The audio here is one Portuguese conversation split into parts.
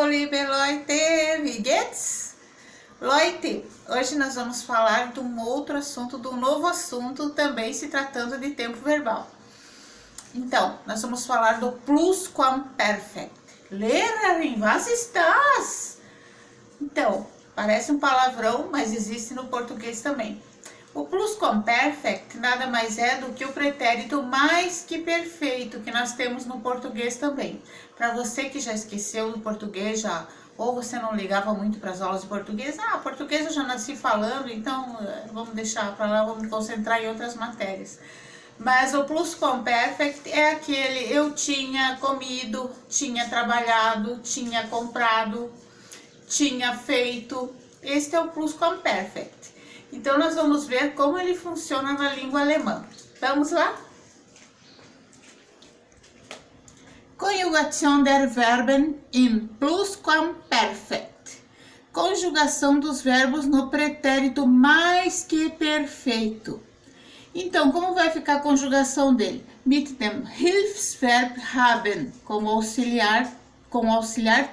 liebe Leute, wie geht's? Leute, hoje nós vamos falar de um outro assunto, de um novo assunto, também se tratando de tempo verbal. Então, nós vamos falar do Plusquamperfekt. Lehrerin, was ist das? Então, parece um palavrão, mas existe no português também. O Plusquamperfekt nada mais é do que o pretérito mais que perfeito que nós temos no português também. Para você que já esqueceu do português, ou você não ligava muito para as aulas de português, português eu já nasci falando, então vamos deixar para lá, vamos me concentrar em outras matérias. Mas o Plusquamperfekt é aquele eu tinha comido, tinha trabalhado, tinha comprado, tinha feito. Este é o Plusquamperfekt. Então, nós vamos ver como ele funciona na língua alemã. Vamos lá? Conjugação der Verben im Plusquamperfekt. Conjugação dos verbos no pretérito mais que perfeito. Então, como vai ficar a conjugação dele? Mit dem Hilfsverb haben, com auxiliar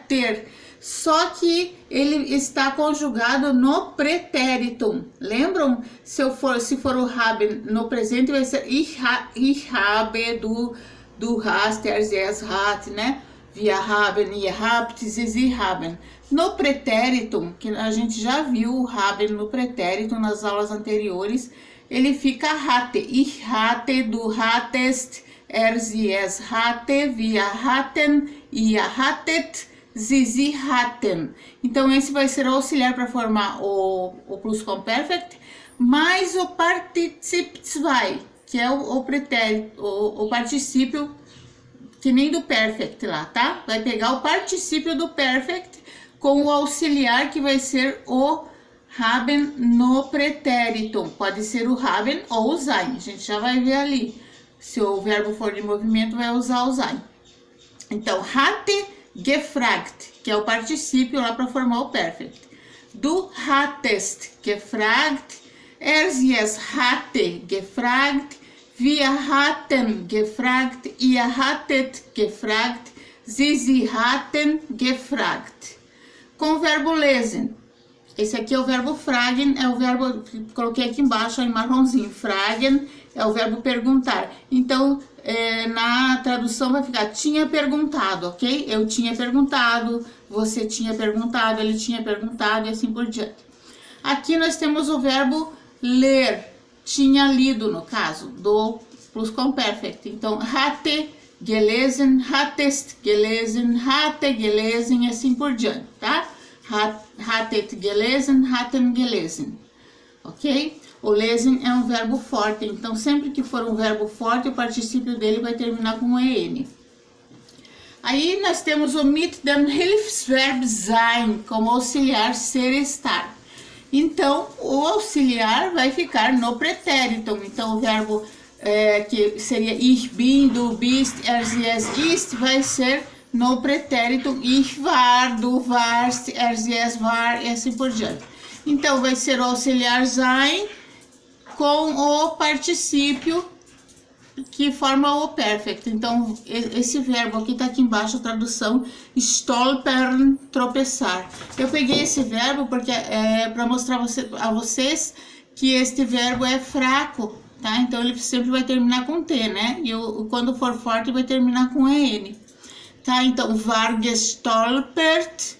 ter. Só que ele está conjugado no pretérito. Lembram? Se for o haben no presente, vai ser ich habe, du hast, es hat, né? Wir haben, ihr habt, sie haben. No pretérito, que a gente já viu o haben no pretérito nas aulas anteriores, ele fica hatte. Ich hatte, du hattest, sie, es hatte, wir hatten, ihr hattet, sie hatten. Então, esse vai ser o auxiliar para formar o Plusquamperfekt, mais o Partizip 2, que é o pretérito, o particípio, que nem do perfect lá, tá? Vai pegar o particípio do perfect com o auxiliar, que vai ser o haben no pretérito. Pode ser o haben ou o sein. A gente já vai ver ali. Se o verbo for de movimento, vai usar o sein. Então, hatte gefragt, que é o particípio lá para formar o perfect. Du hattest gefragt, sie, es hatte gefragt, wir hatten gefragt, ihr hattet gefragt, sie hatten gefragt. Com o verbo lesen. Esse aqui é o verbo fragen, é o verbo, coloquei aqui embaixo em marronzinho, fragen é o verbo perguntar. Então, na tradução vai ficar tinha perguntado, ok? Eu tinha perguntado, você tinha perguntado, ele tinha perguntado e assim por diante. Aqui nós temos o verbo ler, tinha lido no caso, do Plusquamperfekt. Então, hatte gelesen, hattest gelesen, hatte gelesen e assim por diante, tá? Hattet gelesen, hatten gelesen, ok? O lesen é um verbo forte, então sempre que for um verbo forte, o particípio dele vai terminar com EN. Aí nós temos o mit dem Hilfsverb sein, como auxiliar ser estar. Então, o auxiliar vai ficar no pretérito. Então, o verbo que seria ich bin, du bist, sie, es ist, vai ser no pretérito ich war, du warst, sie, es war e assim por diante. Então, vai ser o auxiliar sein com o particípio que forma o perfect. Então, esse verbo aqui tá aqui embaixo, a tradução, stolpern, tropeçar. Eu peguei esse verbo porque para mostrar a vocês que este verbo é fraco, tá? Então, ele sempre vai terminar com T, né? E quando for forte, vai terminar com EN. Tá? Então, war gestolpert,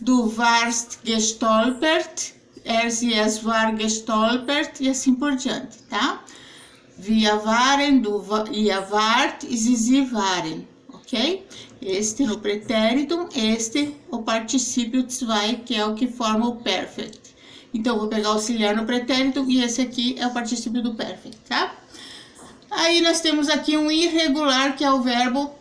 du warst gestolpert, sie, es war gestolpert e assim por diante, tá? Wir waren, du, ihr wart, sie waren, ok? Este no pretérito, este o particípio 2, que é o que forma o perfect. Então, vou pegar o auxiliar no pretérito e esse aqui é o particípio do perfect, tá? Aí, nós temos aqui um irregular, que é o verbo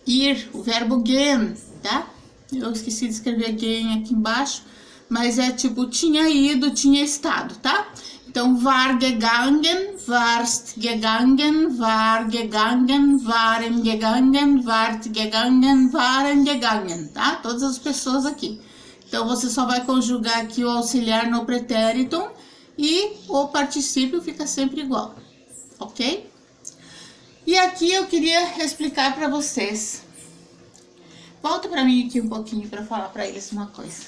ir, o verbo gehen, tá? Eu esqueci de escrever gehen aqui embaixo, mas é tipo, tinha ido, tinha estado, tá? Então, war gegangen, warst gegangen, war gegangen, waren gegangen, wart gegangen, waren gegangen, tá? Todas as pessoas aqui. Então, você só vai conjugar aqui o auxiliar no pretérito e o particípio fica sempre igual, ok? E aqui eu queria explicar para vocês volta para mim aqui um pouquinho para falar para eles uma coisa.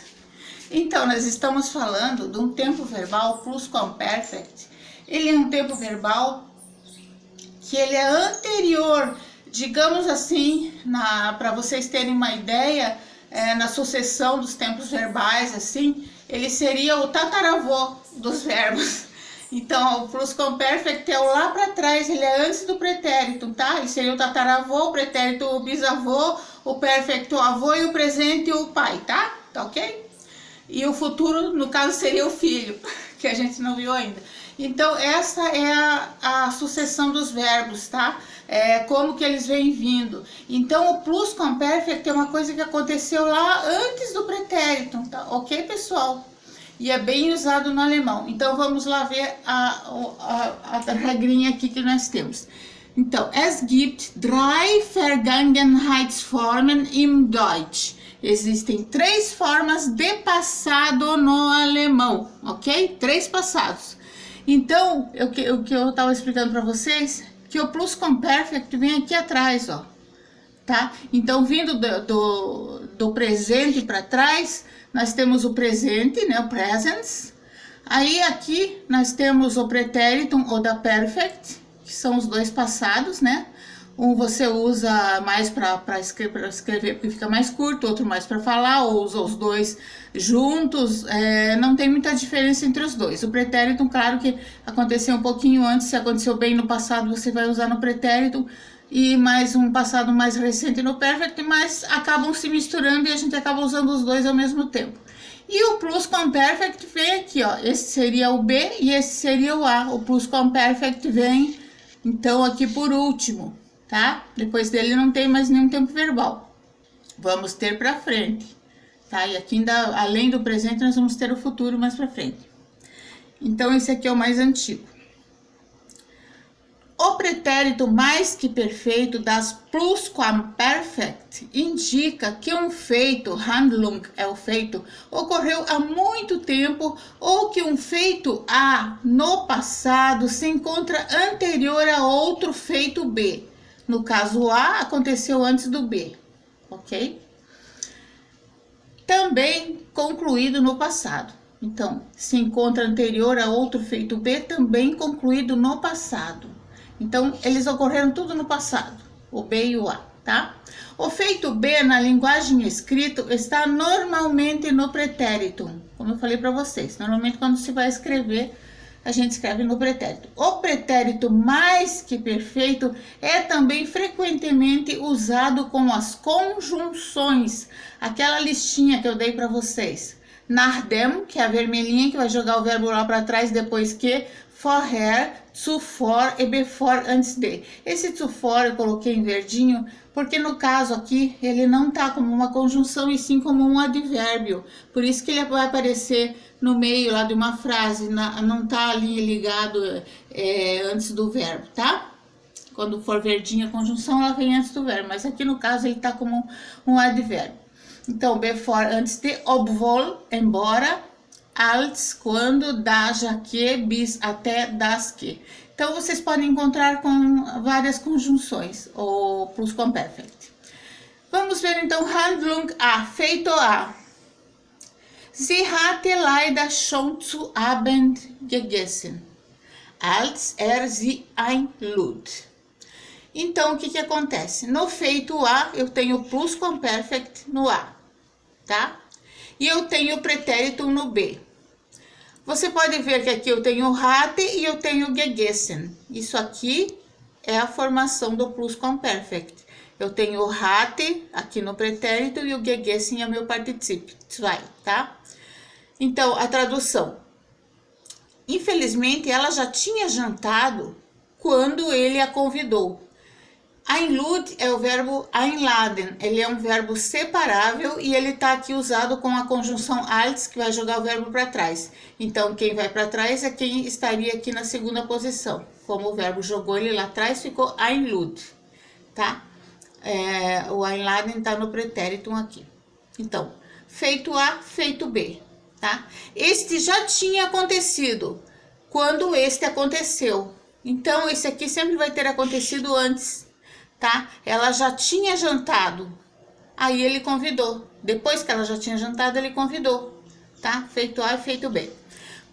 Então, nós estamos falando de um tempo verbal plusquamperfect. Ele é um tempo verbal que ele é anterior, digamos assim, para vocês terem uma ideia, na sucessão dos tempos verbais, assim, ele seria o tataravô dos verbos. Então, o plusquamperfect é o lá para trás, ele é antes do pretérito, tá? Ele seria o tataravô, o pretérito o bisavô, o perfect o avô e o presente o pai, tá? Tá ok? E o futuro, no caso, seria o filho, que a gente não viu ainda. Então, essa é a sucessão dos verbos, tá? Como que eles vêm vindo. Então, o plusquamperfect é uma coisa que aconteceu lá antes do pretérito, tá? Ok, pessoal? E é bem usado no alemão. Então, vamos lá ver a regrinha aqui que nós temos. Então, es gibt drei Vergangenheitsformen im Deutsch. Existem 3 formas de passado no alemão, ok? 3 passados. Então, o que eu estava explicando para vocês, que o plusquamperfect vem aqui atrás, ó, tá? Então, vindo do presente para trás, nós temos o presente, né, o presens. Aí, aqui, nós temos o pretéritum ou da perfect, que são os 2 passados, né? Um você usa mais para escrever porque fica mais curto, outro mais para falar, ou usa os 2 juntos, não tem muita diferença entre os 2. O pretérito, claro que aconteceu um pouquinho antes, se aconteceu bem no passado, você vai usar no pretérito, e mais um passado mais recente no perfect, mas acabam se misturando e a gente acaba usando os 2 ao mesmo tempo. E o plusquamperfect vem aqui, ó, esse seria o B e esse seria o A. O plusquamperfect vem, então, aqui por último. Tá? Depois dele não tem mais nenhum tempo verbal. Vamos ter para frente, tá? E aqui ainda, além do presente, nós vamos ter o futuro mais para frente. Então, esse aqui é o mais antigo. O pretérito mais que perfeito das plusquamperfect indica que um feito, Handlung é o feito, ocorreu há muito tempo ou que um feito A no passado se encontra anterior a outro feito B. No caso, o A aconteceu antes do B, ok? Também concluído no passado. Então, se encontra anterior a outro feito B, também concluído no passado. Então, eles ocorreram tudo no passado, o B e o A, tá? O feito B na linguagem escrita está normalmente no pretérito, como eu falei para vocês. Normalmente, quando se vai escrever, a gente escreve no pretérito. O pretérito mais que perfeito é também frequentemente usado com as conjunções, aquela listinha que eu dei para vocês. Nachdem, que é a vermelhinha que vai jogar o verbo lá para trás depois que, vorher, zuvor e bevor antes de. Esse zuvor eu coloquei em verdinho porque no caso aqui ele não tá como uma conjunção e sim como um advérbio. Por isso que ele vai aparecer no meio lá de uma frase, não tá ali ligado antes do verbo, tá? Quando for verdinha a conjunção, ela vem antes do verbo, mas aqui no caso ele tá como um advérbio. Então, before antes de, obwohl, embora, als, quando, da, já que, bis, até, das que. Então, vocês podem encontrar com várias conjunções, ou plusquamperfect. Vamos ver então, Handlung A, feito A. Sie hatte leider schon zu Abend gegessen, als sie einlud. Então, o que acontece? No feito A, eu tenho plusquamperfect no A, tá? E eu tenho o pretérito no B. Você pode ver que aqui eu tenho hatte e eu tenho gegessen. Isso aqui é a formação do plusquamperfect. Eu tenho o hatte aqui no pretérito e o gegessen é o meu particípio, zwei, tá? Então, a tradução. Infelizmente, ela já tinha jantado quando ele a convidou. Einlud é o verbo einladen, ele é um verbo separável e ele está aqui usado com a conjunção als, que vai jogar o verbo para trás. Então, quem vai para trás é quem estaria aqui na segunda posição. Como o verbo jogou ele lá atrás, ficou einlud, tá? O einladen está no pretérito aqui. Então, feito A, feito B, tá? Este já tinha acontecido quando este aconteceu. Então, esse aqui sempre vai ter acontecido antes, tá? Ela já tinha jantado. Aí ele convidou. Depois que ela já tinha jantado, ele convidou. Tá? Feito A e feito B.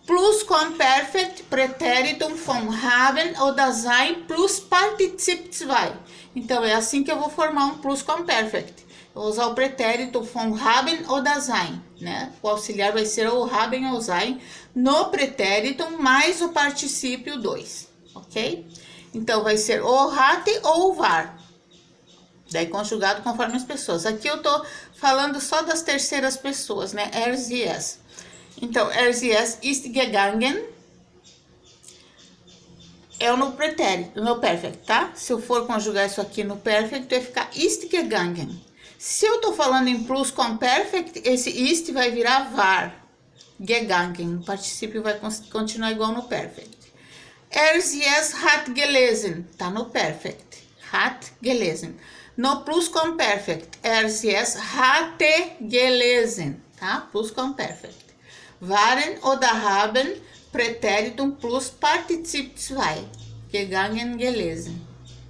Plusquamperfekt, Präteritum vom haben oder sein plus Partizip 2. Então, é assim que eu vou formar um Plusquamperfekt. Eu vou usar o pretérito vom haben oder sein, né? O auxiliar vai ser ou haben ou sein no pretérito mais o particípio 2, ok? Então, vai ser o hat ou o war. Daí, conjugado conforme as pessoas. Aqui eu tô falando só das terceiras pessoas, né? Ers e es. Então, ers e es ist gegangen é no pretérito, no perfect, tá? Se eu for conjugar isso aqui no perfect, vai ficar ist gegangen. Se eu tô falando em Plusquamperfekt, esse ist vai virar war. Gegangen. O particípio vai continuar igual no perfect. Ers e es hat gelesen. Tá no perfect. Hat gelesen. No Plusquamperfekt, ers e es hatte gelesen. Tá? Plusquamperfekt. Waren oder haben, Präteritum plus Partizip 2. Gegangen, gelesen.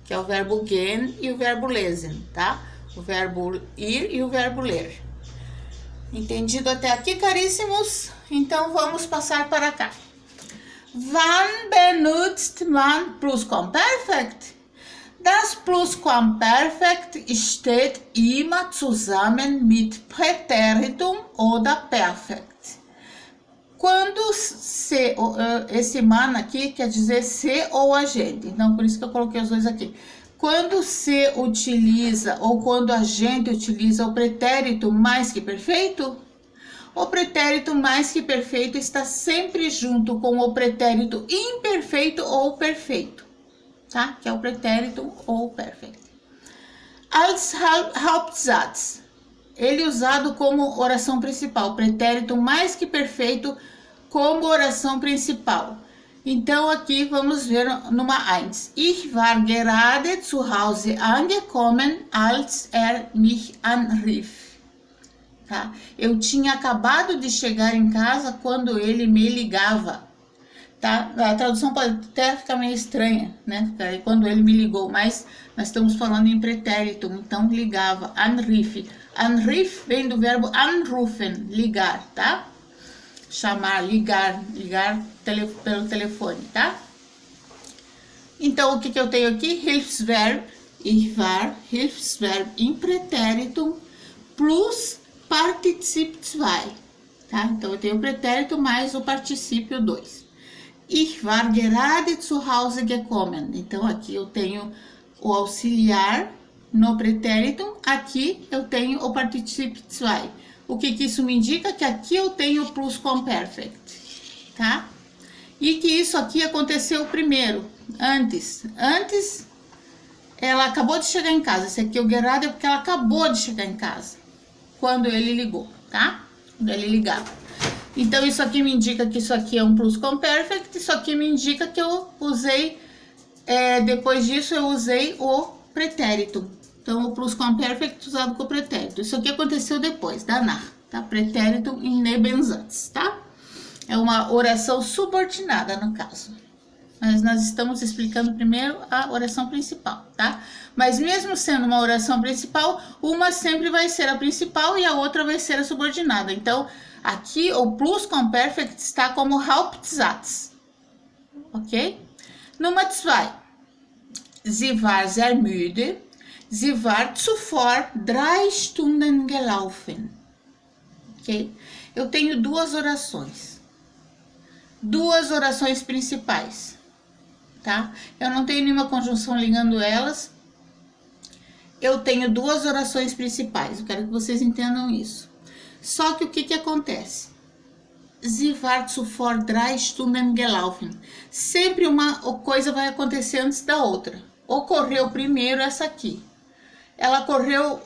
Que é o verbo gehen e o verbo lesen, tá? O verbo ir e o verbo ler. Entendido até aqui, caríssimos? Então, vamos passar para cá. Wann benutzt man Plusquamperfekt? Das Plusquamperfekt steht immer zusammen mit Präteritum oder Perfekt. Quando se, esse man aqui quer dizer se ou agente, então por isso que eu coloquei os dois aqui. Quando se utiliza ou quando a gente utiliza o pretérito mais que perfeito, o pretérito mais que perfeito está sempre junto com o pretérito imperfeito ou perfeito, tá? Que é o pretérito ou perfeito. Als Hauptsatz. Ele é usado como oração principal, pretérito mais que perfeito como oração principal. Então, aqui vamos ver numa 1. Ich war gerade zu Hause angekommen, als mich anrief. Tá? Eu tinha acabado de chegar em casa quando ele me ligava. Tá? A tradução pode até ficar meio estranha, né? Quando ele me ligou, mas nós estamos falando em pretérito, então ligava, anrief. Anrief vem do verbo anrufen, ligar, tá? Chamar, ligar pelo telefone, tá? Então, o que eu tenho aqui? Hilfsverb, ich war, Hilfsverb im Präteritum plus Partizip 2, tá? Então, eu tenho o pretérito mais o particípio 2. Ich war gerade zu Hause gekommen. Então, aqui eu tenho o auxiliar no pretérito, aqui eu tenho o Partizip 2. O que isso me indica? Que aqui eu tenho o Plusquamperfekt, tá? E que isso aqui aconteceu primeiro, antes. Antes, ela acabou de chegar em casa. Esse aqui é o gerade é porque ela acabou de chegar em casa, quando ele ligou, tá? Quando ele ligava. Então, isso aqui me indica que isso aqui é um Plusquamperfekt. Isso aqui me indica que eu usei, depois disso eu usei o pretérito. Então, o Plusquamperfekt usado com o pretérito. Isso aqui aconteceu depois, danach, tá? Pretérito em Nebensatz, tá? É uma oração subordinada, no caso. Mas nós estamos explicando primeiro a oração principal, tá? Mas mesmo sendo uma oração principal, uma sempre vai ser a principal e a outra vai ser a subordinada. Então, aqui o Plusquamperfekt está como Hauptsatz, ok? Nummer 2. Sie war sehr müde. Sie war zuvor 3 Stunden gelaufen. Ok? Eu tenho duas orações. Duas orações principais. Tá? Eu não tenho nenhuma conjunção ligando elas. Eu tenho duas orações principais. Eu quero que vocês entendam isso. Só que o que acontece? Sie war zuvor 3 Stunden gelaufen. Sempre uma coisa vai acontecer antes da outra. Ocorreu primeiro essa aqui. Ela correu,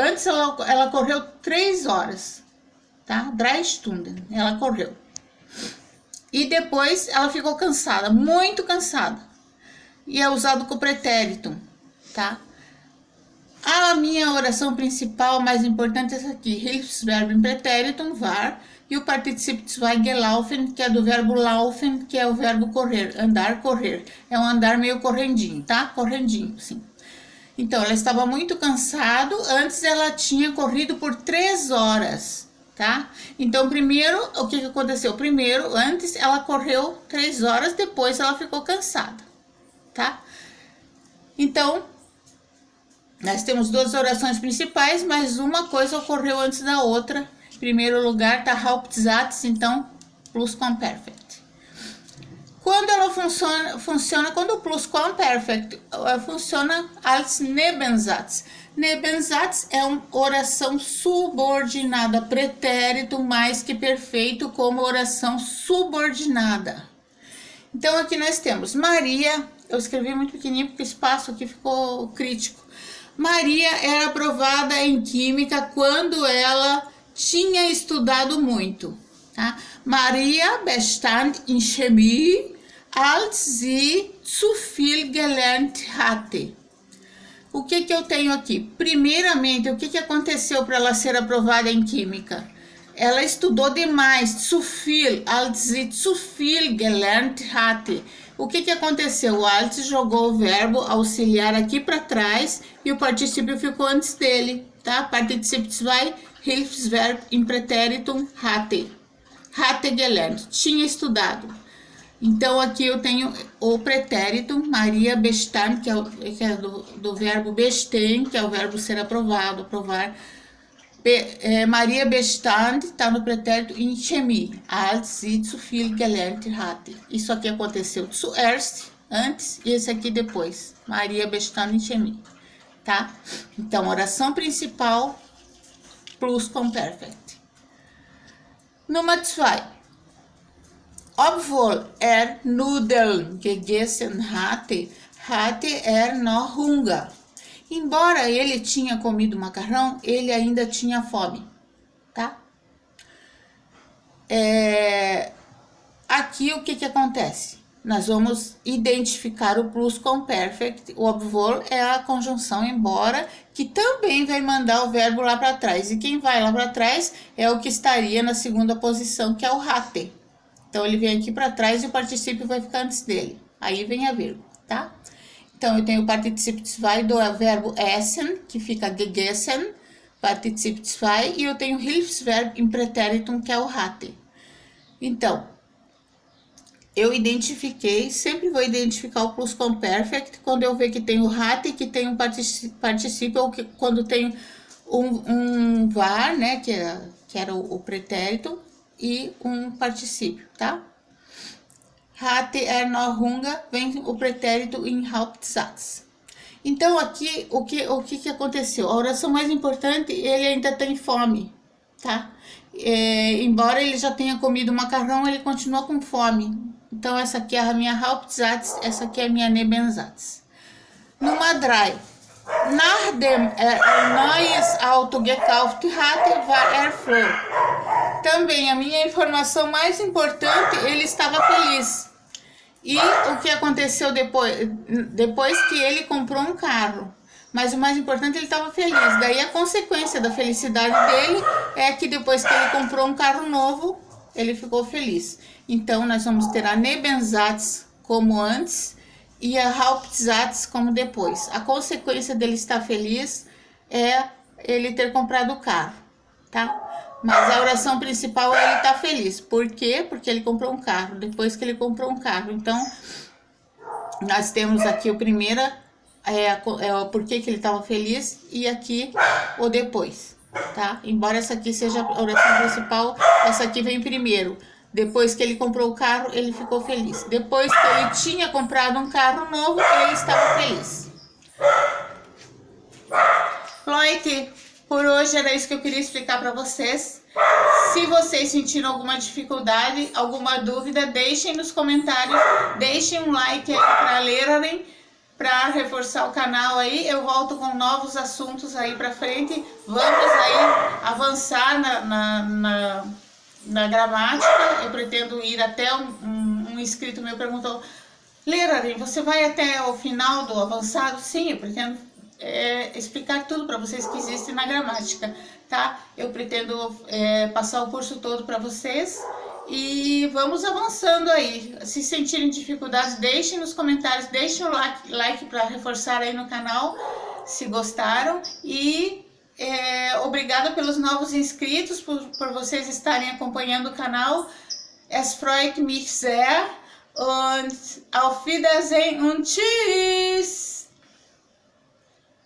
antes ela correu 3 horas, tá? 3 Stunden, ela correu. E depois ela ficou cansada, muito cansada. E é usado com pretérito, tá? A minha oração principal, mais importante, é essa aqui. Hilfsverb im Präteritum war e o Partizip 2 gelaufen, que é do verbo laufen, que é o verbo correr, andar, correr. É um andar meio correndinho, tá? Correndinho, sim. Então, ela estava muito cansada. Antes ela tinha corrido por 3 horas, tá? Então, primeiro, o que aconteceu? Primeiro, antes ela correu 3 horas, depois ela ficou cansada, tá? Então, nós temos 2 orações principais, mas uma coisa ocorreu antes da outra. Em primeiro lugar, tá Hauptsatz, então, Plusquamperfekt. Quando ela funciona quando o Plusquamperfekt funciona als Nebensatz. Nebensatz é uma oração subordinada, pretérito mais que perfeito como oração subordinada. Então, aqui nós temos Maria, eu escrevi muito pequenininho porque o espaço aqui ficou crítico. Maria era aprovada em Química quando ela tinha estudado muito. Tá? Maria bestand in Chemie, als sie zu viel gelernt hatte. O que eu tenho aqui? Primeiramente, o que aconteceu para ela ser aprovada em Química? Ela estudou demais, zu viel, als sie zu viel gelernt hatte. O que aconteceu? O als jogou o verbo auxiliar aqui para trás e o particípio ficou antes dele, tá? Partizip 2, Hilfsverb im Präteritum hatte. Hatte gelernt, tinha estudado. Então, aqui eu tenho o pretérito, Maria bestand, que é do verbo besten, que é o verbo ser aprovado, aprovar. Maria bestand está no pretérito in Chemie, als sie zu viel gelernt hatte. Isso aqui aconteceu zuerst, antes, e esse aqui depois. Maria bestand in Chemie, tá? Então, oração principal, Plusquamperfekt. Número 2. Obwohl Nudeln gegessen hatte, hatte noch Hunger. Embora ele tinha comido macarrão, ele ainda tinha fome, tá? Aqui o que acontece? Nós vamos identificar o Plusquamperfekt. O obwohl é a conjunção embora, que também vai mandar o verbo lá para trás. E quem vai lá para trás é o que estaria na segunda posição, que é o hatte. Então, ele vem aqui para trás e o particípio vai ficar antes dele. Aí vem a vírgula, tá? Então, eu tenho o Partizip 2 do verbo essen, que fica gegessen, Partizip 2, e eu tenho o Hilfsverb im Präteritum, que é o hatte. Então, eu identifiquei, sempre vou identificar o Plusquamperfekt quando eu ver que tem o hatte, que tem um particípio, ou que, quando tem um var, né, que era o pretérito, e um particípio, tá? Hatte noch Hunger, vem o pretérito em Hauptsatz. Então, aqui, o que aconteceu? A oração mais importante, ele ainda tem fome, tá? Embora ele já tenha comido macarrão, ele continua com fome. Então, essa aqui é a minha Hauptsatz, essa aqui é a minha Nebensatz. Nummer 3. Nachdem ein neues Auto gekauft hatte, war froh. Também a minha informação mais importante, ele estava feliz. E o que aconteceu depois que ele comprou um carro? Mas o mais importante, ele estava feliz. Daí a consequência da felicidade dele é que depois que ele comprou um carro novo, ele ficou feliz. Então, nós vamos ter a Nebensatz como antes e a Hauptsatz como depois. A consequência dele estar feliz é ele ter comprado o carro, tá? Mas a oração principal é ele estar feliz. Por quê? Porque ele comprou um carro, depois que ele comprou um carro. Então, nós temos aqui o primeiro, o porquê que ele estava feliz, e aqui o depois, tá? Embora essa aqui seja a oração principal, essa aqui vem primeiro. Depois que ele comprou o carro, ele ficou feliz. Depois que ele tinha comprado um carro novo, ele estava feliz. Leute, por hoje era isso que eu queria explicar para vocês. Se vocês sentiram alguma dificuldade, alguma dúvida, deixem nos comentários, deixem um like aí para lerem, para reforçar o canal aí. Eu volto com novos assuntos aí para frente. Vamos aí avançar na gramática. Eu pretendo ir até um inscrito meu perguntou: Leraren, você vai até o final do avançado? Sim, eu pretendo explicar tudo para vocês que existe na gramática, tá? Eu pretendo passar o curso todo para vocês e vamos avançando aí. Se sentirem dificuldades, deixem nos comentários, deixem o like para reforçar aí no canal. se gostaram e obrigada pelos novos inscritos, por vocês estarem acompanhando o canal. Es freut mich sehr und auf Wiedersehen und tschüss!